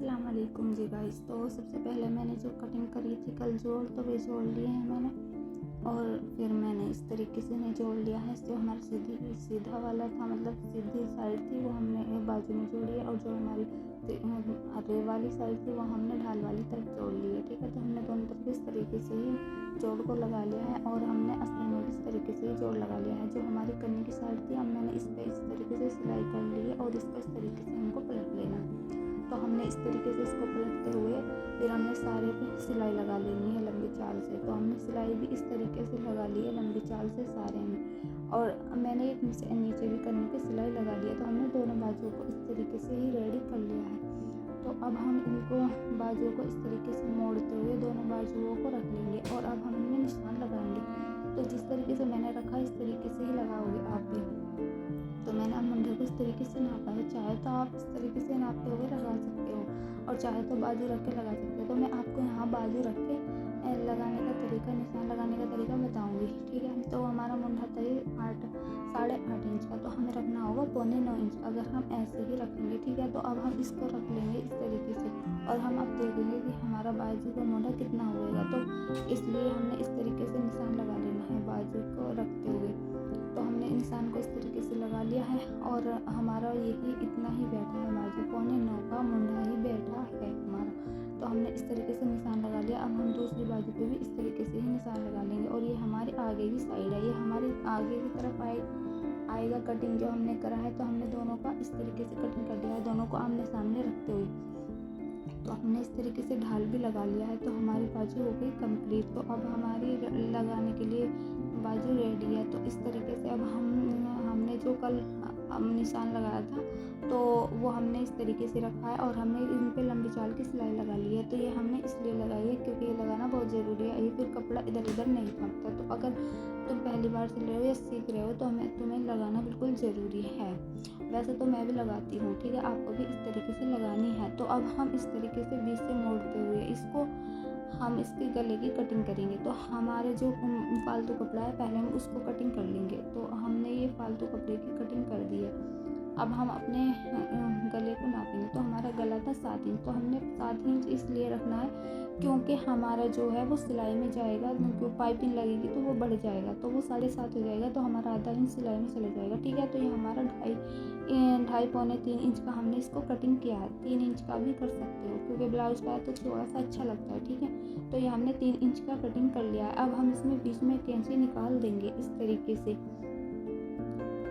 अस्सलाम वालेकुम जी गाइस। तो सबसे पहले मैंने जो कटिंग करी थी कल जोड़, तो वे जोड़ लिए हैं मैंने, और फिर मैंने इस तरीके से नहीं जोड़ लिया है। जो हमारा सीधा वाला था, मतलब सीधी साइड थी, वो हमने एक बाजू में जोड़ी है, और जो हमारी रे वाली साइड थी वो हमने ढाल वाली तरफ जोड़ ली है। ठीक है, तो हमने दोनों तरफ इस तरीके से ही जोड़ को लगा लिया है, और हमने अस्तर में भी इस तरीके से ही जोड़ लगा लिया है। जो हमारी कन्नी की साइड थी, अब मैंने इस पर इस तरीके से सिलाई कर ली है, और इसको इस तरीके से हमको पलट लेना। तो हमने इस तरीके से इसको पलटते हुए फिर हमने सारे पे सिलाई लगा लेनी है लंबी चाल से। तो हमने सिलाई भी इस तरीके से लगा ली है लंबी चाल से सारे में, और मैंने एक नीचे भी करने पे सिलाई लगा ली है। तो हमने दोनों बाजुओं को इस तरीके से ही रेडी कर लिया है। तो अब हम इनको बाजुओं को इस तरीके से मोड़ते हुए दोनों बाजुओं को रख लेंगे, और अब हम इनमें निशान लगाएंगे। तो जिस तरीके से मैंने रखा इस तरीके से ही लगाओगे आप भी। तो मैंने अब मुंडे को इस तरीके से नापा है। चाहे तो आप इस तरीके से नापते हुए लगा सकते हो, और चाहे तो बाजू रख के लगा सकते हो। तो मैं आपको यहाँ बाजू रख के लगाने का तरीका, निशान लगाने का तरीका बताऊंगी। ठीक है, तो हमारा मुंडा था ये 8.5 इंच का, तो हमें रखना होगा 8.25 इंच। अगर हम ऐसे ही रखेंगे, ठीक है, तो अब हम इसको रख लेंगे इस तरीके से, और हम अब देखेंगे कि हमारा बाजू का मुंडा कितना होएगा। तो इसलिए हमने इस तरीके से निशान लगा लेना है बाजू को रखते हुए। तो हमने निशान को इस तरीके से लगा लिया है, और हमारा यही इतना ही बैठा है बाजू, 8.25 का मुंडा ही बैठा है हमारा। तो हमने इस तरीके से निशान लगा लिया। अब हम दूसरी बाजू पे भी इस तरीके से ही निशान लगा लेंगे, और ये हमारी आगे की साइड है, ये हमारी आगे की तरफ आएगा कटिंग जो हमने करा है। तो हमने दोनों का इस तरीके से कटिंग कर लिया है, दोनों को आमने सामने रखते हुए। तो हमने इस तरीके से ढाल भी लगा लिया है। तो हमारी बाजू हो गई कंप्लीट। तो अब हमारी लगाने के लिए बाजू रेडी है। तो इस तरीके से अब हमने जो कल निशान लगाया था, तो वो हमने इस तरीके से रखा है, और हमने इन पे लंबी चाल की सिलाई लगा ली है। तो ये हमने इसलिए लगाई है क्योंकि ये लगाना बहुत ज़रूरी है, ये फिर कपड़ा इधर उधर नहीं भागता। तो अगर तुम पहली बार सिल रहे हो या सीख रहे हो, तो तुम्हें लगाना बिल्कुल ज़रूरी है। वैसे तो मैं भी लगाती हूँ, ठीक है, आपको भी इस तरीके से लगानी है। तो अब हम इस तरीके से बीच से मोड़ते हुए इसको हम इसके गले की कटिंग करेंगे। तो हमारे जो फालतू कपड़ा है, पहले हम उसको कटिंग कर लेंगे। तो हमने ये फालतू कपड़े की कटिंग कर दी है। अब हम अपने गले को नापेंगे। तो हमारा गला था 7 इंच, तो हमने 7 इंच इसलिए रखना है क्योंकि हमारा जो है वो सिलाई में जाएगा, क्योंकि पाइपिंग लगेगी तो वो बढ़ जाएगा, तो वो 7.5 हो जाएगा। तो हमारा आधा इंच सिलाई में चला जाएगा। ठीक है, तो ये हमारा 2.5-2.25 3 इंच का हमने इसको कटिंग किया है। 3 इंच का भी कर सकते हो, क्योंकि ब्लाउज का है तो थोड़ा सा अच्छा लगता है। ठीक है, तो ये हमने 3 इंच का कटिंग कर लिया है। अब हम इसमें बीच में कैंची निकाल देंगे इस तरीके से।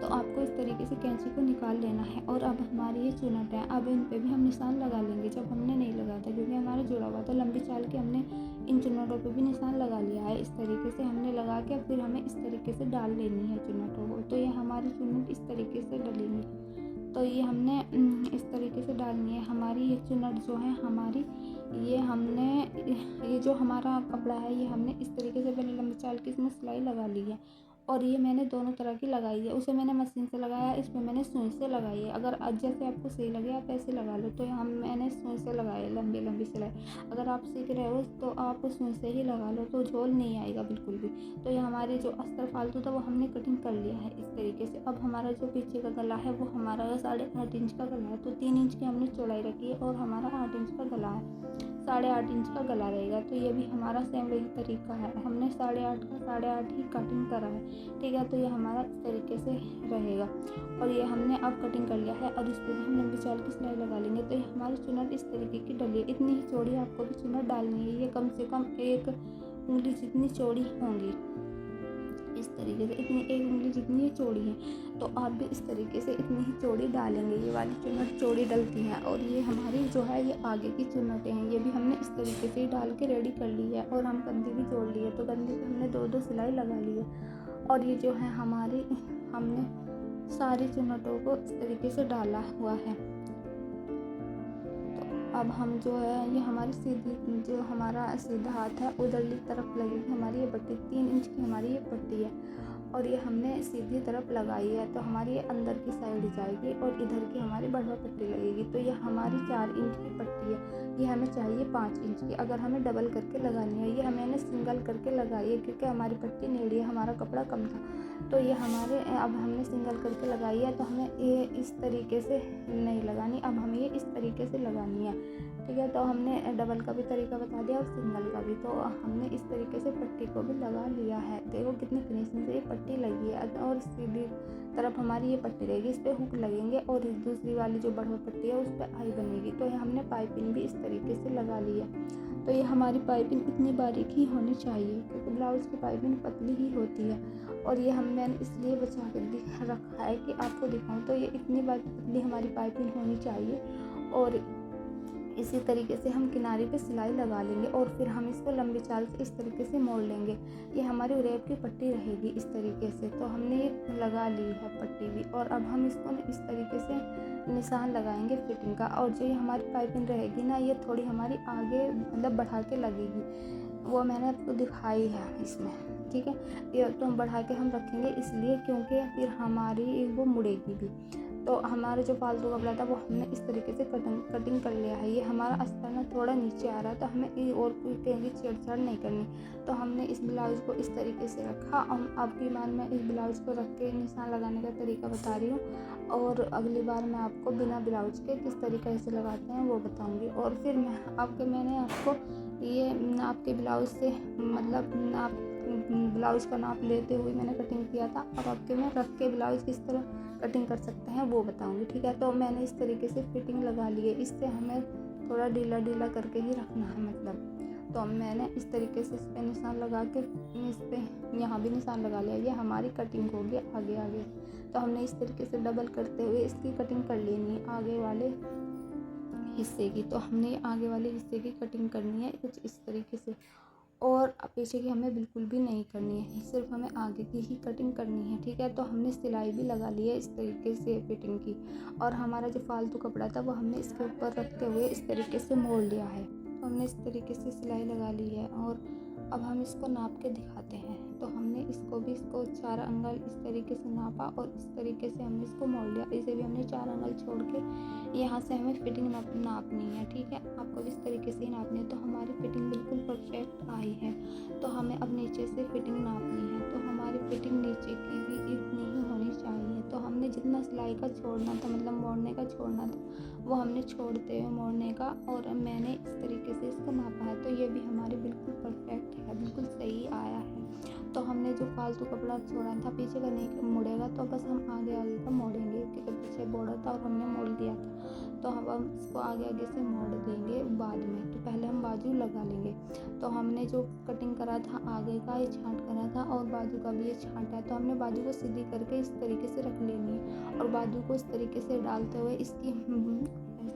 तो आपको इस तरीके से कैंची को निकाल लेना है। और अब हमारी ये चुनट है, अब इन पे भी हम निशान लगा लेंगे। जब हमने नहीं लगाया था क्योंकि हमारा जुड़ा हुआ था, लंबी चाल के हमने इन चुनटों पे भी निशान लगा लिया है। इस तरीके से हमने लगा के फिर हमें इस तरीके से डाल लेनी है चुनटों को। तो ये हमारी चुनट इस तरीके से डलेंगी। तो ये हमने इस तरीके से डालनी है। हमारी ये चुनट जो है हमारी, ये जो हमारा कपड़ा है, ये हमने इस तरीके से पहले लंबी चाल की इसमें सिलाई लगा ली है, और ये मैंने दोनों तरह की लगाई है। उसे मैंने मशीन से लगाया, इसमें मैंने सुई से लगाई है। अगर जैसे आपको सही लगे आप ऐसे लगा लो। तो मैंने सुई से लगाई है लंबी लंबी सिलाई। अगर आप सीख रहे हो तो आप सुई से ही लगा लो, तो झोल नहीं आएगा बिल्कुल भी। तो ये हमारे जो अस्तर फालतू था वो हमने कटिंग कर लिया है इस तरीके से। अब हमारा जो पीछे का गला है वो हमारा 8.5 इंच का गला है। तो 3 इंच की हमने चौड़ाई रखी है, और हमारा 8 इंच का गला है, 8.5 इंच का गला रहेगा। तो ये भी हमारा सेम वही तरीका है, हमने 8.5 का 8.5 ही कटिंग करा है। ठीक है, तो ये हमारा इस तरीके से रहेगा, और ये हमने अब कटिंग कर लिया है, और इस पर हम लंबी चाल की सिलाई लगा लेंगे। तो ये हमारी चुनट इस तरीके की डली है। इतनी ही चौड़ी आपको भी चुनट डालनी है। ये कम से कम 1 उंगली जितनी चौड़ी होंगी, इस तरीके से इतनी 1 उंगली जितनी ये चौड़ी है। तो आप भी इस तरीके से इतनी ही चौड़ी डालेंगे। ये वाली चुनट चौड़ी डलती हैं, और ये हमारी जो है ये आगे की चुनटें हैं, ये भी हमने इस तरीके से डाल के रेडी कर ली है। और हम कंधी भी जोड़ ली है, तो कंधी पे हमने 2-2 सिलाई लगा ली है। और ये जो है हमारी, हमने सारी चुनटों को इस तरीके से डाला हुआ है। अब हम जो है ये हमारी सीधी, जो हमारा सीधा हाथ है उधरली तरफ लगेगी हमारी ये पट्टी। 3 इंच की हमारी ये पट्टी है, और ये हमने सीधी तरफ लगाई है। तो हमारी ये अंदर की साइड जाएगी, और इधर की हमारी बढ़वा पट्टी लगेगी। तो ये हमारी 4 इंच की पट्टी है। ये हमें चाहिए 5 इंच की। अगर हमें डबल करके लगानी है, ये मैंने सिंगल करके लगाई है क्योंकि हमारी पट्टी नेड़ी है, हमारा कपड़ा कम था। तो ये हमारे अब हमने सिंगल करके लगाई है, तो हमें ये इस तरीके से नहीं लगानी, अब हमें ये इस तरीके से लगानी है, ठीक है। तो हमने डबल का भी तरीका बता दिया और सिंगल का भी। तो हमने इस तरीके से पट्टी को भी लगा लिया है। देखो कितनी फिनिशिंग से ये पट्टी लगी है, और सीधी तरफ हमारी ये पट्टी रहेगी, इस पर हुक लगेंगे और इस दूसरी वाली जो बढ़वा पट्टी है उस पर आई बनेगी। तो हमने पाइपिंग भी इस तरीके से लगा ली है। तो ये हमारी पाइपिंग इतनी बारीक ही होनी चाहिए, क्योंकि ब्लाउज़ की पाइपिंग पतली ही होती है। और ये मैंने इसलिए बचा कर रखा है कि आपको दिखाऊं। तो ये इतनी पतली हमारी पाइपिंग होनी चाहिए। और इसी तरीके से हम किनारे पे सिलाई लगा लेंगे, और फिर हम इसको लंबी चाल से इस तरीके से मोड़ लेंगे। ये हमारी उरेब की पट्टी रहेगी इस तरीके से। तो हमने ये लगा ली है पट्टी भी, और अब हम इसको इस तरीके से निशान लगाएंगे फिटिंग का। और जो ये हमारी पाइपिंग रहेगी ना, ये थोड़ी हमारी आगे मतलब बढ़ा के लगेगी, वो मैंने आपको दिखाई है इसमें, ठीक है। ये तो हम बढ़ा के हम रखेंगे इसलिए क्योंकि फिर हमारी वो मुड़ेगी भी। तो हमारा जो फालतू कपड़ा था वो हमने इस तरीके से कटिंग कर लिया है। ये हमारा अस्तर ना थोड़ा नीचे आ रहा था, हमें ये और कोई कहीं छेड़छाड़ नहीं करनी। तो हमने इस ब्लाउज़ को इस तरीके से रखा। अगली बार मैं इस ब्लाउज़ को रख के निशान लगाने का तरीका बता रही हूँ, और अगली बार मैं आपको बिना ब्लाउज़ के किस तरीके से लगाते हैं वो बताऊँगी। और फिर मैंने आपको ये नाप के ब्लाउज़ से मतलब ब्लाउज़ का नाप लेते हुए मैंने कटिंग किया था। अब आपके मैं रख के ब्लाउज़ किस तरह कटिंग कर सकते हैं वो बताऊंगी, ठीक है। तो मैंने इस तरीके से फिटिंग लगा ली है। इससे हमें थोड़ा ढीला करके ही रखना है मतलब। तो मैंने इस तरीके से इस पर निशान लगा के इस पर यहाँ भी निशान लगा लिया। ये हमारी कटिंग होगी आगे। तो हमने इस तरीके से डबल करते हुए इसकी कटिंग कर लेनी है आगे वाले हिस्से की। तो हमने आगे वाले हिस्से की कटिंग करनी है कुछ इस तरीके से, और पीछे की हमें बिल्कुल भी नहीं करनी है, सिर्फ हमें आगे की ही कटिंग करनी है, ठीक है। तो हमने सिलाई भी लगा ली है इस तरीके से फिटिंग की, और हमारा जो फालतू कपड़ा था वो हमने इसके ऊपर रखते हुए इस तरीके से मोड़ लिया है। तो हमने इस तरीके से सिलाई लगा ली है, और अब हम इसको नाप के दिखाते हैं। तो हमने इसको 4 एंगल इस तरीके से नापा, और इस तरीके से हमने इसको मोड़ लिया। इसे भी हमने 4 एंगल छोड़ के यहाँ से हमें फिटिंग नापनी है, ठीक है। आपको इस तरीके से ही नापनी है। तो हमारी फिटिंग बिल्कुल परफेक्ट आई है। तो हमें अब नीचे से फिटिंग नापनी है। तो हमारी फिटिंग नीचे की भी इतनी ही होनी चाहिए। तो हमने जितना सिलाई का छोड़ना था मतलब मोड़ने का छोड़ना था वो हमने छोड़ते हुए मोड़ने का, और मैंने इस तरीके से इसको नापा है। तो ये भी हमारी बिल्कुल परफेक्ट है, बिल्कुल सही आया है। तो हमने जो फालतू कपड़ा छोड़ा था पीछे का नहीं मुड़ेगा, तो बस हम आगे का मोड़ेंगे, क्योंकि पीछे बॉर्डर था और हमने मोड़ दिया था। तो हम इसको आगे से मोड़ देंगे बाद में। तो पहले हम बाजू लगा लेंगे। तो हमने जो कटिंग करा था आगे का ये छांट करा था, और बाजू का भी ये छांटा है। तो हमने बाजू को सीधी करके इस तरीके से रख लेनी है, और बाजू को इस तरीके से डालते हुए इसकी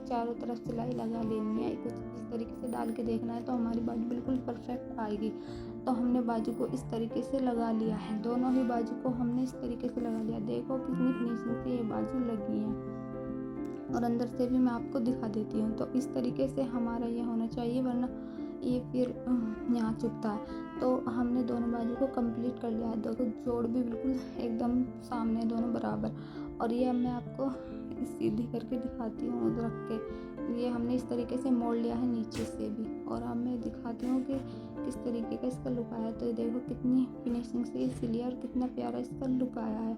चारों तरफ सिलाई लगा लेनी है। कुछ इस तरीके से डाल के देखना है, तो हमारी बाजू बिल्कुल परफेक्ट आएगी। तो हमने बाजू को इस तरीके से लगा लिया है, दोनों ही बाजू को हमने इस तरीके से लगा लिया। देखो कितनी फिनिशिंग से ये बाजू लगी है, और अंदर से भी मैं आपको दिखा देती हूँ। तो इस तरीके से हमारा ये होना चाहिए, वरना ये फिर यहाँ चुभता है। तो हमने दोनों बाजू को कंप्लीट कर लिया है। देखो जोड़ भी बिल्कुल एकदम सामने दोनों बराबर। और ये अब मैं आपको सीधी करके दिखाती हूँ रख के। ये हमने इस तरीके से मोड़ लिया है नीचे से भी, और अब मैं दिखाती हूँ कि किस तरीके का इसका लुक आया। तो ये देखो कितनी फिनिशिंग से सिली है और कितना प्यारा इसका लुक आया है।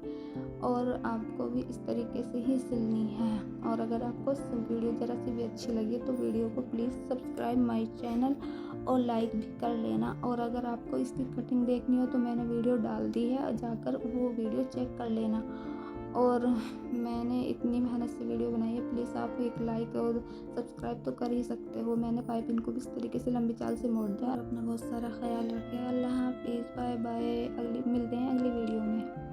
और आपको भी इस तरीके से ही सिलनी है। और अगर आपको वीडियो ज़रा सी भी अच्छी लगी तो वीडियो को प्लीज़ सब्सक्राइब माय चैनल और लाइक भी कर लेना। और अगर आपको इसकी कटिंग देखनी हो तो मैंने वीडियो डाल दी है, जाकर वो वीडियो चेक कर लेना। और मैंने इतनी मेहनत से वीडियो बनाई है, प्लीज़ आप एक लाइक और सब्सक्राइब तो कर ही सकते हो। मैंने पाइपिंग को भी इस तरीके से लंबी चाल से मोड़ दिया। और अपना बहुत सारा ख्याल रखें। अल्लाह हाफिज़, बाय बाय। मिलते हैं अगली वीडियो में।